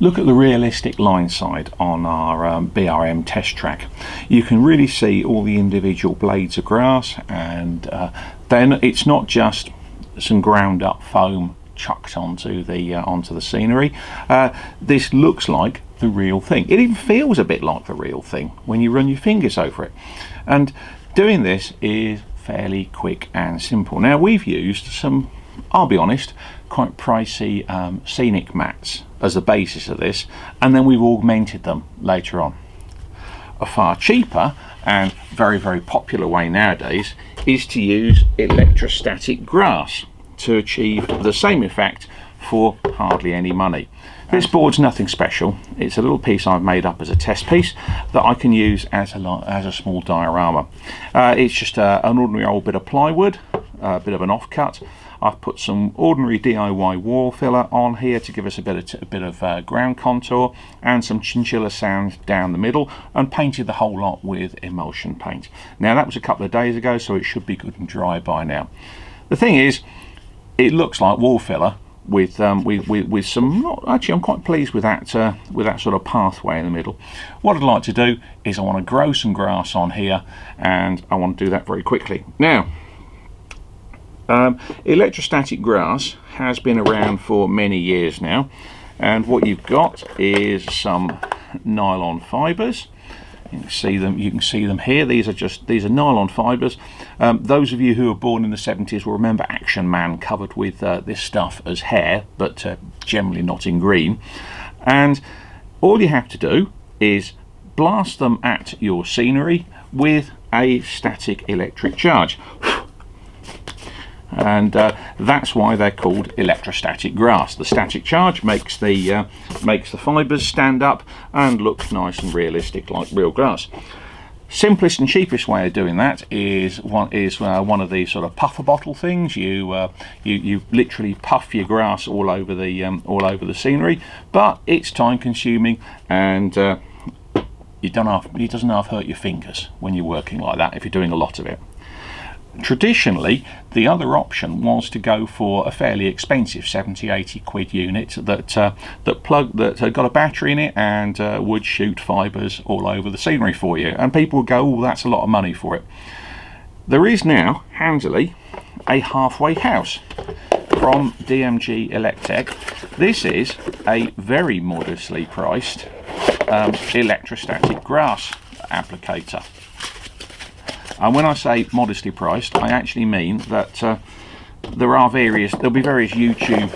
Look at the realistic line side on our BRM test track. You can really see all the individual blades of grass, and then it's not just some ground up foam chucked onto the scenery. This looks like the real thing. It even feels a bit like the real thing when you run your fingers over it. And doing this is fairly quick and simple. Now, we've used some, I'll be honest, quite pricey scenic mats as the basis of this, and then we've augmented them later on. A far cheaper and very, very popular way nowadays is to use electrostatic grass to achieve the same effect for hardly any money. This board's nothing special. It's a little piece I've made up as a test piece that I can use as a small diorama. It's just an ordinary old bit of plywood, a bit of an offcut. I've put some ordinary DIY wall filler on here to give us a bit of ground contour and some chinchilla sound down the middle, and painted the whole lot with emulsion paint. Now, that was a couple of days ago, so it should be good and dry by now. The thing is, it looks like wall filler with some. Actually, I'm quite pleased with that sort of pathway in the middle. What I'd like to do is I want to grow some grass on here, and I want to do that very quickly. Now, electrostatic grass has been around for many years now, and what you've got is some nylon fibres. You can see them here. These are nylon fibres. Those of you who were born in the 70s will remember Action Man covered with this stuff as hair, but generally not in green. And all you have to do is blast them at your scenery with a static electric charge. And that's why they're called electrostatic grass. The static charge makes the fibres stand up and look nice and realistic like real grass. Simplest and cheapest way of doing that is one of these sort of puffer bottle things. You literally puff your grass all over the scenery, but it's time consuming, and it doesn't half hurt your fingers when you're working like that if you're doing a lot of it. Traditionally, the other option was to go for a fairly expensive 70-80 quid unit that got a battery in it and would shoot fibres all over the scenery for you, and people would go, "Oh, that's a lot of money for it." There is now, handily, a halfway house from DMG Electec. This is a very modestly priced electrostatic grass applicator. And when I say modestly priced, I actually mean that there'll be various YouTube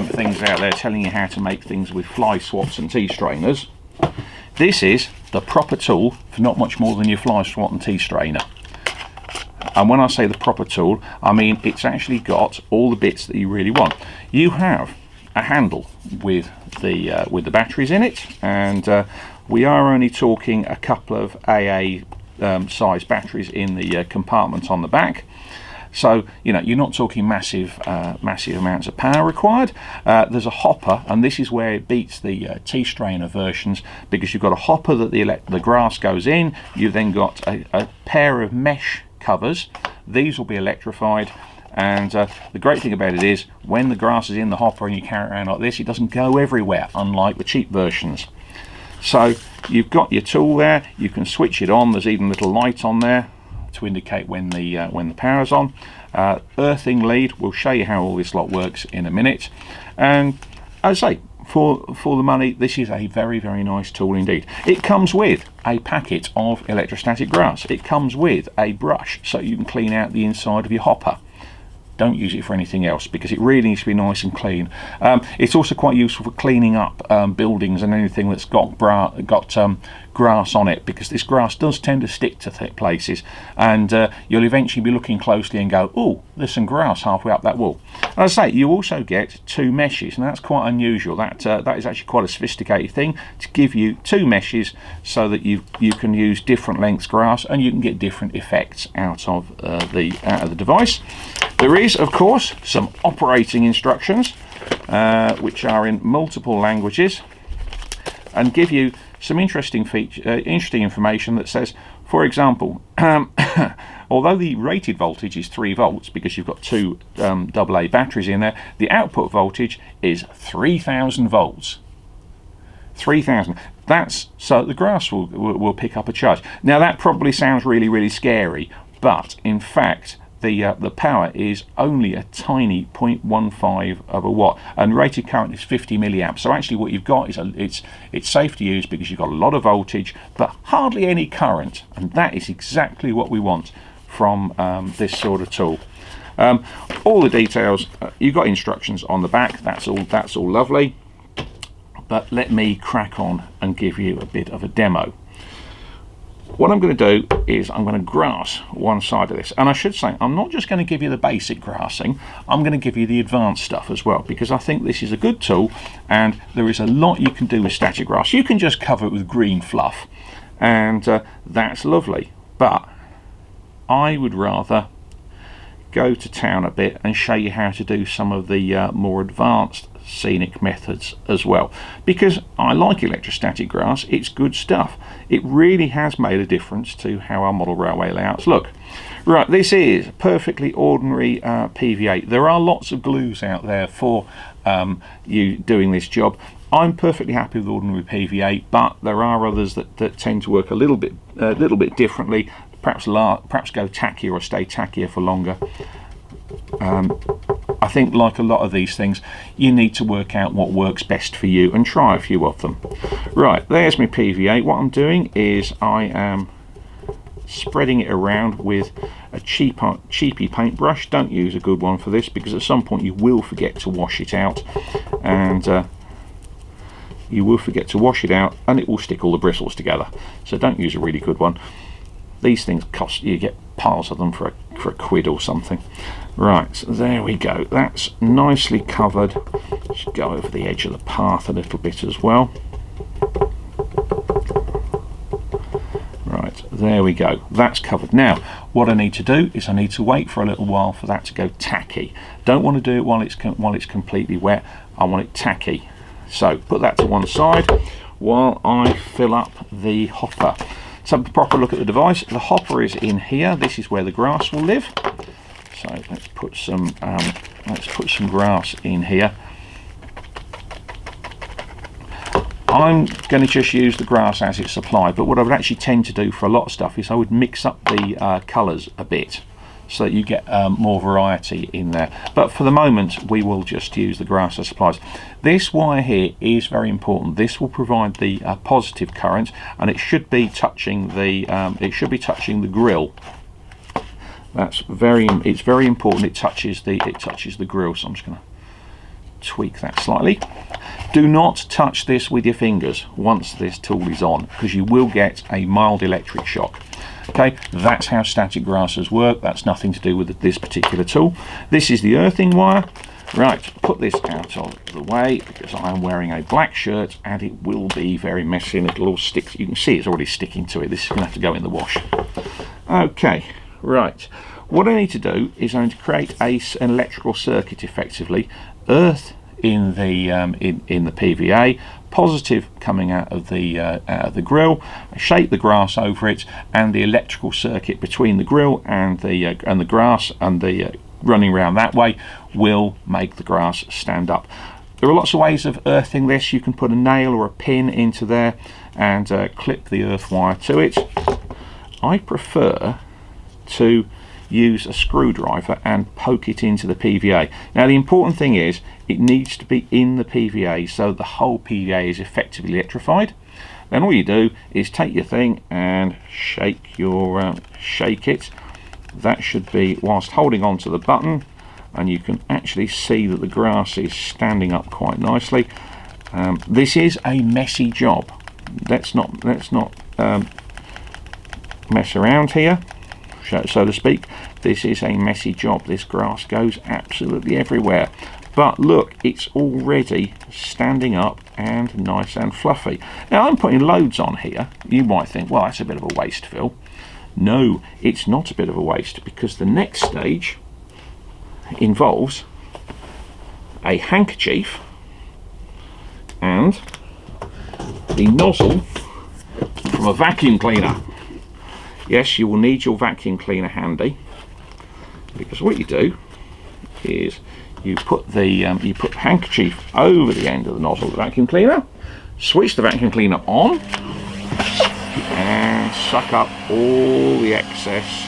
things out there telling you how to make things with fly swats and tea strainers. This is the proper tool for not much more than your fly swat and tea strainer. And when I say the proper tool, I mean it's actually got all the bits that you really want. You have a handle with the batteries in it, and we are only talking a couple of AA size batteries in the compartment on the back, so you're not talking massive amounts of power required. There's a hopper, and this is where it beats the tea strainer versions, because you've got a hopper that the grass goes in. You've then got a pair of mesh covers. These will be electrified, and the great thing about it is when the grass is in the hopper and you carry it around like this, it doesn't go everywhere, unlike the cheap versions. So you've got your tool there. You can switch it on. There's even a little light on there to indicate when the power's on. Earthing lead. We'll show you how all this lot works in a minute. And as I say, for the money, this is a very, very nice tool indeed. It comes with a packet of electrostatic grass. It comes with a brush so you can clean out the inside of your hopper. Don't use it for anything else because it really needs to be nice and clean. It's also quite useful for cleaning up buildings and anything that's got grass on it, because this grass does tend to stick to places, and you'll eventually be looking closely and go, "Oh, there's some grass halfway up that wall." As I say, you also get two meshes, and that's quite unusual. That is actually quite a sophisticated thing, to give you two meshes so that you can use different lengths grass and you can get different effects out of the device. There is, of course, some operating instructions which are in multiple languages and give you some interesting information that says, for example, although the rated voltage is 3 volts because you've got two AA batteries in there, the output voltage is 3000 volts. 3,000. That's so the grass will pick up a charge. Now that probably sounds really, really scary, but in fact the power is only a tiny 0.15 of a watt, and rated current is 50 milliamps. So actually what you've got is it's safe to use because you've got a lot of voltage but hardly any current, and that is exactly what we want from this sort of tool. All the details, you've got instructions on the back. That's all lovely, but let me crack on and give you a bit of a demo. What I'm going to do is I'm going to grass one side of this, and I should say I'm not just going to give you the basic grassing, I'm going to give you the advanced stuff as well, because I think this is a good tool and there is a lot you can do with static grass. You can just cover it with green fluff and that's lovely, but I would rather go to town a bit and show you how to do some of the more advanced scenic methods as well, because I like electrostatic grass. It's good stuff. It really has made a difference to how our model railway layouts look. Right, this is perfectly ordinary PVA. There are lots of glues out there for you doing this job. I'm perfectly happy with ordinary PVA, but there are others that tend to work a little bit differently. Perhaps go tackier or stay tackier for longer. I think like a lot of these things, you need to work out what works best for you and try a few of them. Right, there's my PVA. What I'm doing is I am spreading it around with a cheapy paintbrush. Don't use a good one for this because at some point you will forget to wash it out, and it will stick all the bristles together. So don't use a really good one. These things cost, you get piles of them for a quid or something. Right, so there we go. That's nicely covered. Just go over the edge of the path a little bit as well. Right, there we go. That's covered. Now, what I need to do is I need to wait for a little while for that to go tacky. Don't want to do it while it's completely wet. I want it tacky. So put that to one side while I fill up the hopper. So a proper look at the device. The hopper is in here. This is where the grass will live. So let's put some grass in here. I'm going to just use the grass as it's supplied, but what I would actually tend to do for a lot of stuff is I would mix up the colours a bit so that you get more variety in there. But for the moment, we will just use the grass as supplies. This wire here is very important. This will provide the positive current, and it should be touching the grill. It's very important. It touches the grill. So I'm just going to tweak that slightly. Do not touch this with your fingers once this tool is on, because you will get a mild electric shock. Okay, that's how static grasses work. That's nothing to do with this particular tool. This is the earthing wire. Right, put this out of the way because I am wearing a black shirt and it will be very messy and it'll all stick. You can see it's already sticking to it. This is going to have to go in the wash. Okay, right. What I need to do is I'm going to create an electrical circuit effectively. Earth in the PVA, positive coming out of the grill, shape the grass over it, and the electrical circuit between the grill and the grass and the running around that way will make the grass stand up. There are lots of ways of earthing this. You can put a nail or a pin into there and clip the earth wire to it. I prefer to use a screwdriver and poke it into the PVA. Now the important thing is it needs to be in the PVA so the whole PVA is effectively electrified. Then all you do is take your thing and shake it. That should be whilst holding on to the button, and you can actually see that the grass is standing up quite nicely. This is a messy job. Let's not mess around here, so to speak. This is a messy job. This grass goes absolutely everywhere. But look, it's already standing up and nice and fluffy. Now I'm putting loads on here. You might think, well, that's a bit of a waste, Phil. No, it's not a bit of a waste, because the next stage involves a handkerchief and the nozzle from a vacuum cleaner. Yes, you will need your vacuum cleaner handy, because what you do is you put the handkerchief over the end of the nozzle of the vacuum cleaner, switch the vacuum cleaner on and suck up all the excess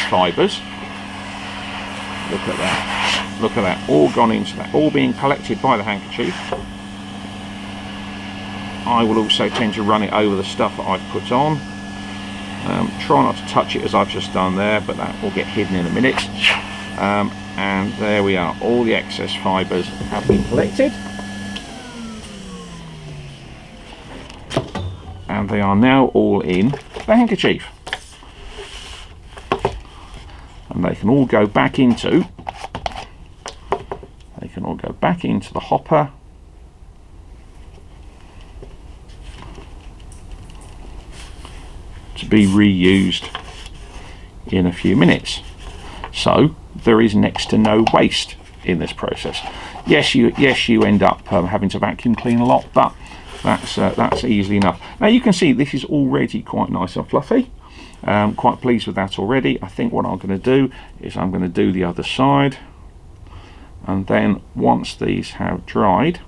fibres. Look at that, look at that, all gone into that, all being collected by the handkerchief. I will also tend to run it over the stuff that I've put on. Try not to touch it as I've just done there, but that will get hidden in a minute. And there we are, all the excess fibres have been collected. And they are now all in the handkerchief. And they can all go back into the hopper. To be reused in a few minutes. So there is next to no waste in this process. Yes, you end up having to vacuum clean a lot, but that's easily enough. Now you can see this is already quite nice and fluffy. Quite pleased with that already. I think what I'm going to do is I'm going to do the other side, and then once these have dried,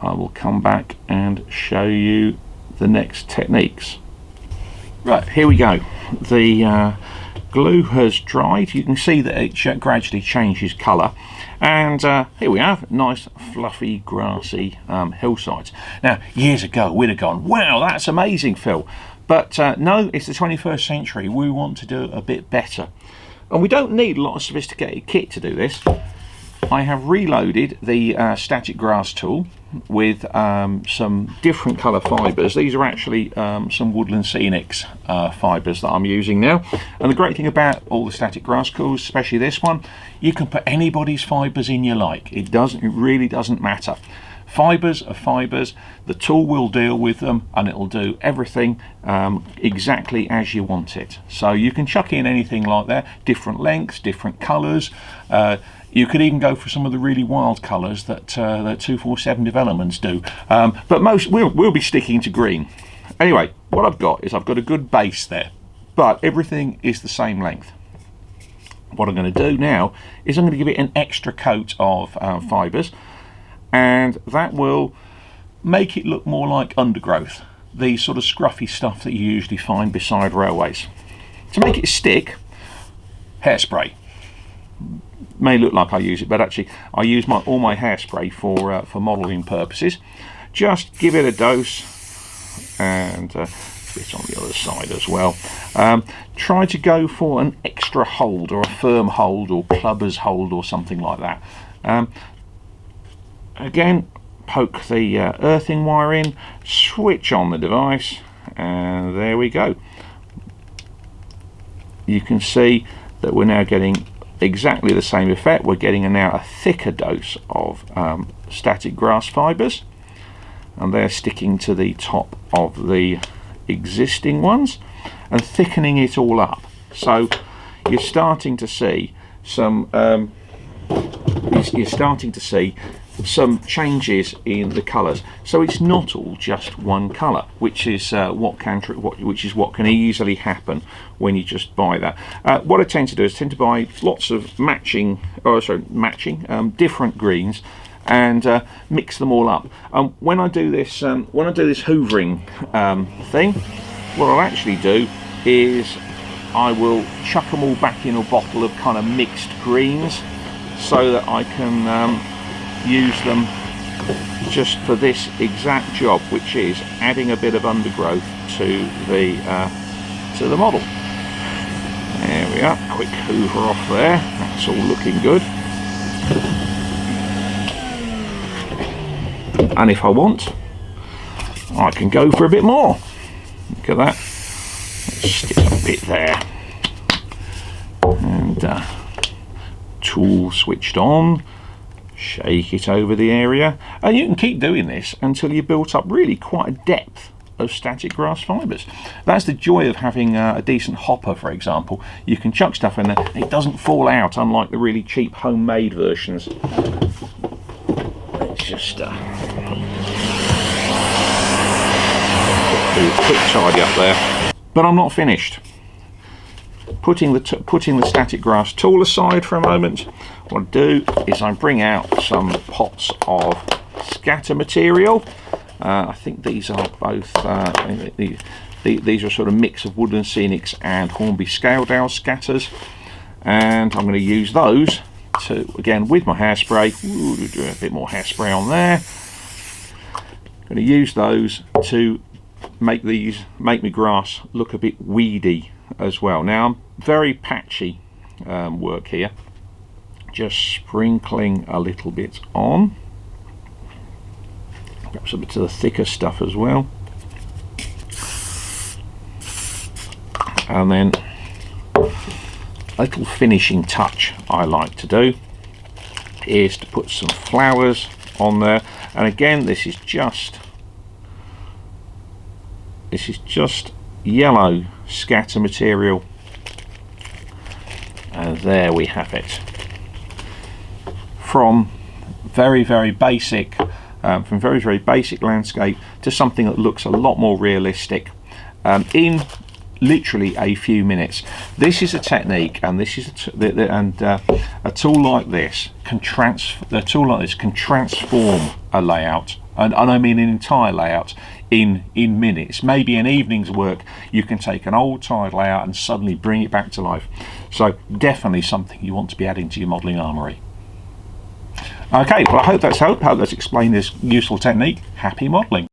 I will come back and show you the next techniques. Right, here we go. The glue has dried. You can see that it gradually changes colour, and here we have nice fluffy grassy hillsides. Now years ago we'd have gone, wow, that's amazing, Phil, but no, it's the 21st century. We want to do it a bit better, and we don't need a lot of sophisticated kit to do this. I have reloaded the static grass tool with some different colour fibres. These are actually some Woodland Scenics fibres that I'm using now. And the great thing about all the static grass tools, especially this one, you can put anybody's fibres in you like. It really doesn't matter. Fibres are fibres. The tool will deal with them, and it'll do everything exactly as you want it. So you can chuck in anything like that, different lengths, different colours. You could even go for some of the really wild colours that 247 developments do, but most we'll be sticking to green. Anyway, what I've got is I've got a good base there, but everything is the same length. What I'm going to do now is I'm going to give it an extra coat of fibres, and that will make it look more like undergrowth, the sort of scruffy stuff that you usually find beside railways. To make it stick, hairspray. May look like I use it, but actually I use all my hairspray for modelling purposes. Just give it a dose, and it's on the other side as well. Try to go for an extra hold, or a firm hold, or clubber's hold, or something like that. Again, poke the earthing wire in, switch on the device, and there we go. You can see that we're now getting exactly the same effect. We're getting now a thicker dose of static grass fibres, and they're sticking to the top of the existing ones and thickening it all up. So you're starting to see some changes in the colours. So it's not all just one colour, which is what can easily happen when you just buy that. What I tend to do is buy lots of different greens and mix them all up. When I do this hoovering thing, what I'll actually do is I will chuck them all back in a bottle of kind of mixed greens, so that I can use them just for this exact job, which is adding a bit of undergrowth to the model. There we are, quick hoover off there, that's all looking good. And if I want, I can go for a bit more. Look at that, let's stick a bit there, and tool switched on, shake it over the area, and you can keep doing this until you've built up really quite a depth of static grass fibres. That's the joy of having a decent hopper, for example. You can chuck stuff in there, it doesn't fall out, unlike the really cheap homemade versions. Let's just quick tidy up there. But I'm not finished. Putting the static grass tool aside for a moment, what I do is I bring out some pots of scatter material. I think these are both, these are a sort of mix of Woodland Scenics and Hornby Scaledale scatters. And I'm going to use those to, again, with my hairspray, do a bit more hairspray on there. I'm going to use those to make my grass look a bit weedy as well. Now, I'm very patchy work here, just sprinkling a little bit on, perhaps a bit of the thicker stuff as well, and then a little finishing touch I like to do is to put some flowers on there. And again, this is just yellow scatter material, and there we have it. From very basic landscape to something that looks a lot more realistic in literally a few minutes. This is a technique, and this is a tool like this can transform a layout, and I mean an entire layout, in minutes. Maybe an evening's work, you can take an old tired layout and suddenly bring it back to life. So definitely something you want to be adding to your modelling armoury. Okay, well, I hope that's helped. Hope that's explained this useful technique. Happy modelling.